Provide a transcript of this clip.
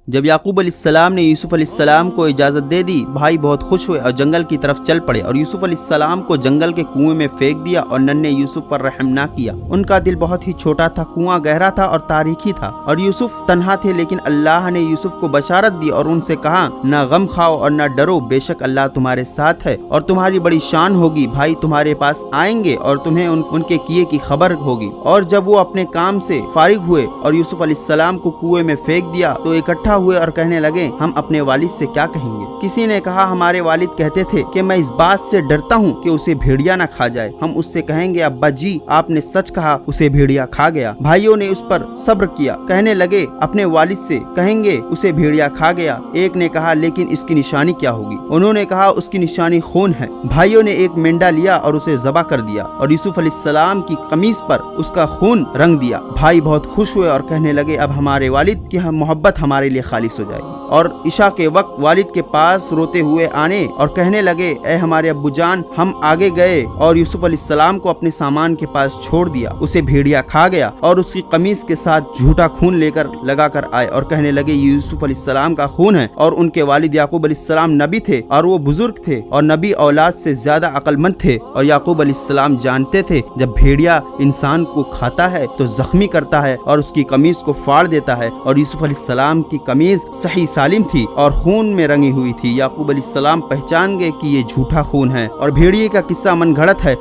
जब याकूब अलैहिस्सलाम ने यूसुफ अलैहिस्सलाम को इजाज़त दे दी, भाई बहुत खुश हुए और जंगल की तरफ चल पड़े और यूसुफ अलैहिस्सलाम को जंगल के कुएं में फेंक दिया और नन्हे यूसुफ पर रहम ना किया। उनका दिल बहुत ही छोटा था, कुआं गहरा था और तारीखी था और यूसुफ तन्हा थे, लेकिन अल्लाह ने यूसुफ को बशारत दी और उनसे कहा, ना गम खाओ और ना डरो, बेशक अल्लाह तुम्हारे साथ है और तुम्हारी बड़ी शान होगी। भाई तुम्हारे पास आएंगे और तुम्हें उनके किए की खबर होगी। और जब वो अपने काम से फारिग हुए और यूसुफ अलैहिस्सलाम को कुएं में फेंक दिया तो इकट्ठा हुए और कहने लगे, हम अपने वालिद से क्या कहेंगे। किसी ने कहा, हमारे वालिद कहते थे कि मैं इस बात से डरता हूँ कि उसे भेड़िया न खा जाए। हम उससे कहेंगे, अब्बा जी आपने सच कहा, उसे भेड़िया खा गया। भाइयों ने उस पर सब्र किया, कहने लगे, अपने वालिद से कहेंगे उसे भेड़िया खा गया। एक ने कहा, लेकिन इसकी निशानी क्या होगी। उन्होंने कहा, उसकी निशानी खून है। भाइयों ने एक मेंढा लिया और उसे ज़बह कर दिया और यूसुफ अलैहिस्सलाम की कमीज पर उसका खून रंग दिया। भाई बहुत खुश हुए और कहने लगे, अब हमारे वालिद की मोहब्बत हमारे लिए खालिस हो जाएगी। और इशा के वक्त वालिद के पास रोते हुए आने और कहने लगे, ए हमारे अब्बू जान, हम आगे गए और यूसुफ अलैहिस्सलाम को अपने सामान के पास छोड़ दिया, उसे भेड़िया खा गया और उसकी कमीज के साथ झूठा खून लेकर लगा कर आए और कहने लगे, ये यूसुफ अलैहिस्सलाम का खून है। और उनके वालिद याकूब अलैहिस्सलाम नबी थे और वो बुजुर्ग थे और नबी औलाद से ज्यादा अक्लमंद थे। और याकूब अलैहिस्सलाम जानते थे, जब भेड़िया इंसान को खाता है तो जख्मी करता है और उसकी कमीज को फाड़ देता है। और यूसुफ अलैहिस्सलाम की कमीज सही सालिम थी और खून में रंगी हुई थी। याकूब अलैहिस्सलाम पहचान गए कि ये झूठा खून है और भेड़िए का किस्सा मन घड़त है।